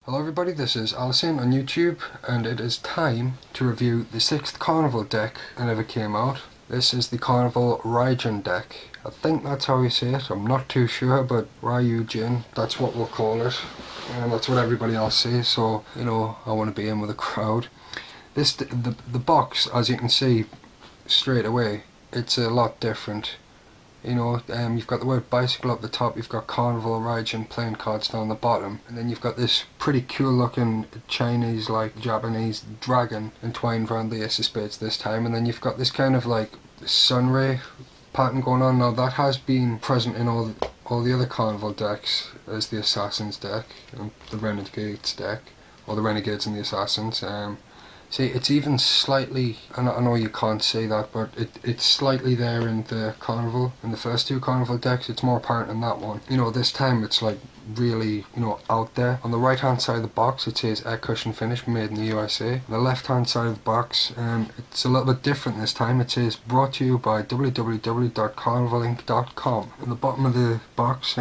Hello everybody, this is Alison on YouTube, and it is time to review the 6th Karnival deck that ever came out. This is the Karnival Ryujin deck. I think that's how you say it, I'm not too sure, but Ryujin, that's what we'll call it. And that's what everybody else says, so, you know, I want to be in with the crowd. The box, as you can see straight away, it's a lot different. You know, you've got the word bicycle up the top, you've got Karnival Ryujin playing cards down the bottom, and then you've got this pretty cool looking Chinese, like Japanese dragon entwined around the Ace of Spades this time, and then you've got this kind of like sunray pattern going on. Now that has been present in all the other Karnival decks. There's the Assassins deck, and the Renegades deck, or the Renegades and the Assassins. See, it's even slightly, and I know you can't see that, but it's slightly there in the Karnival, in the first two Karnival decks. It's more apparent in that one. You know, this time it's like really, you know, out there. On the right hand side of the box it says air cushion finish made in the USA. On the left hand side of the box, it's a little bit different this time. It says brought to you by www.karnivalinc.com. At the bottom of the box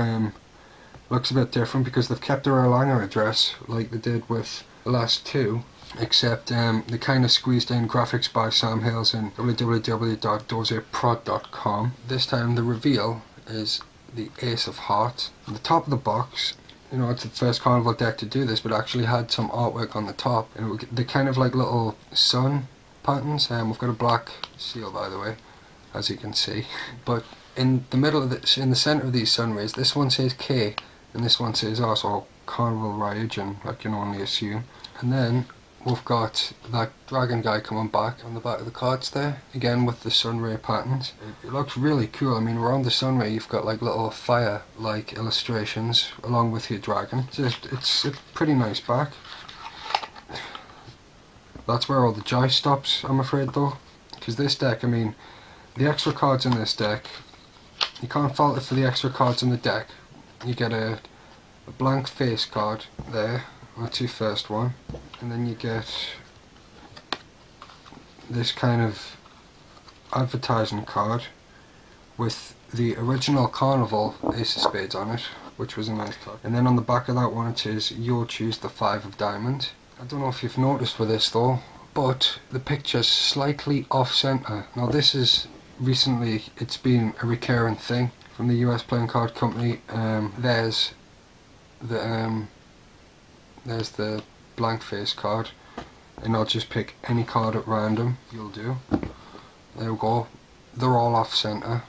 looks a bit different because they've kept their Erlanger address like they did with the last two, except they kind of squeezed in graphics by Sam Hales and www.dozeprod.com. This time the reveal is the Ace of Hearts. On the top of the box, you know, it's the first Karnival deck to do this, but actually had some artwork on the top, and they're kind of like little sun patterns. We've got a black seal, by the way, as you can see, but in the middle of this, in the center of these sun rays, this one says K and this one says R, so Karnival Ryujin, I can only assume. And then we've got that dragon guy coming back on the back of the cards there, again with the sunray patterns. It looks really cool. I mean, around the sunray you've got like little fire like illustrations along with your dragon. It's a pretty nice back. That's where all the joy stops, I'm afraid though, because this deck, I mean, the extra cards in this deck, you can't fault it for the extra cards in the deck. You get a blank face card there, that's your first one, and then you get this kind of advertising card with the original Karnival Ace of Spades on it, which was a nice touch. And then on the back of that one it says you'll choose the 5 of diamonds. I don't know if you've noticed with this though, but the picture's slightly off center. Now this is recently, it's been a recurrent thing from the US playing card company. There's the blank face card, and I'll just pick any card at random. You'll do. There we go. They're all off center,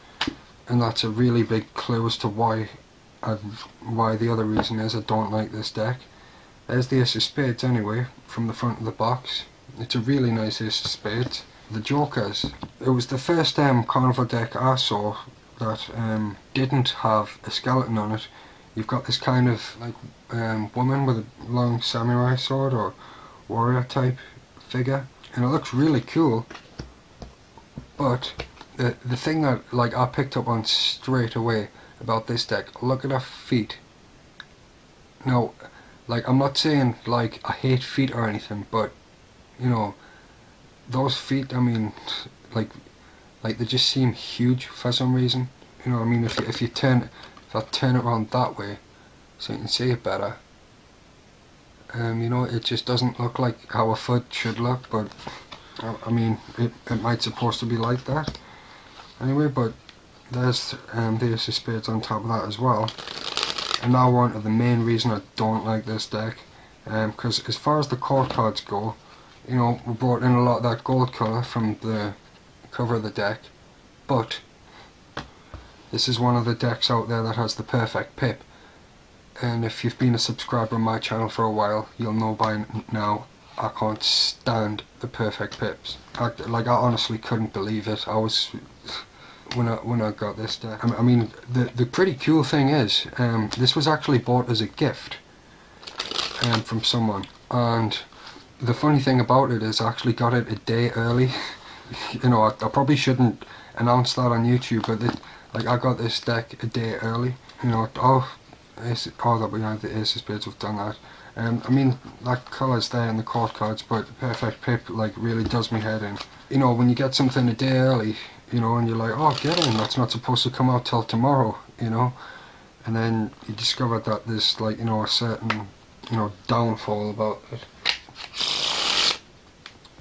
and that's a really big clue as to why the other reason is I don't like this deck. There's the Ace of Spades anyway, from the front of the box. It's a really nice Ace of Spades. The Jokers. It was the first Karnival deck I saw that didn't have a skeleton on it. You've got this kind of like woman with a long samurai sword or warrior type figure, and it looks really cool. But the thing that like I picked up on straight away about this deck, look at her feet. Now, like, I'm not saying like I hate feet or anything, but you know, those feet, I mean, like they just seem huge for some reason. You know what I mean? If I turn it around that way so you can see it better, you know, it just doesn't look like how a foot should look, but I mean, it might supposed to be like that anyway. But there's the Ace of Spades on top of that as well. And now we're on to the main reason I don't like this deck, because as far as the court cards go, you know, we brought in a lot of that gold colour from the cover of the deck, but this is one of the decks out there that has the perfect pip. And if you've been a subscriber on my channel for a while, you'll know by now I can't stand the perfect pips. I honestly couldn't believe it. I was when I got this deck. I mean, the pretty cool thing is, this was actually bought as a gift from someone, and the funny thing about it is I actually got it a day early. You know, I probably shouldn't announce that on YouTube, but like, I got this deck a day early. You know, that we have the Ace of Spades, we've done that. I mean, that colour's there in the court cards, but the perfect pip like really does me head in. You know, when you get something a day early, you know, and you're like, oh, get in, that's not supposed to come out till tomorrow, you know, and then you discover that there's like, you know, a certain you know, downfall about it.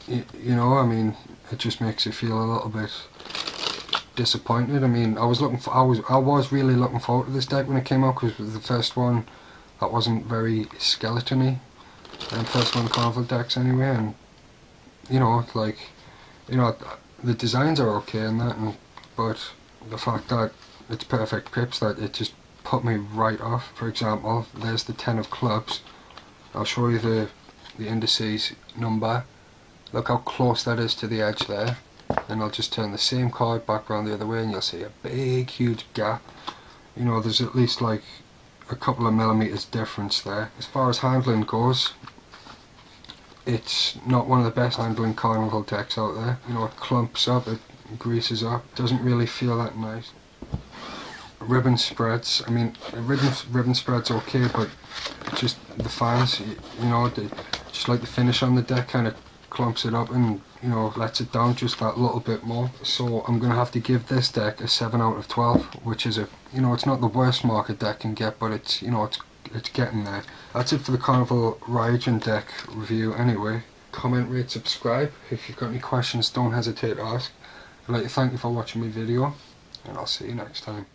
You know, I mean, it just makes you feel a little bit disappointed. I mean, I was really looking forward to this deck when it came out, because the first one that wasn't very skeleton-y, and first one Karnival decks anyway, and you know, like, you know, the designs are okay and that, but the fact that it's perfect pips, that it just put me right off. For example, there's the 10 of clubs. I'll show you the indices number. Look how close that is to the edge there. And I'll just turn the same card back around the other way and you'll see a big huge gap. You know, there's at least like a couple of millimeters difference there. As far as handling goes, it's not one of the best handling Karnival decks out there. You know, it clumps up, it greases up, doesn't really feel that nice. Ribbon spreads, I mean, ribbon spread's okay, but just the fans, you know, just like the finish on the deck kind of clumps it up and, you know, lets it down just that little bit more. So I'm gonna have to give this deck a 7 out of 12, which is you know, it's not the worst mark a deck can get, but it's, you know, it's getting there. That's it for the Karnival Ryujin deck review anyway. Comment, rate, subscribe. If you've got any questions, don't hesitate to ask. I'd like to thank you for watching my video, and I'll see you next time.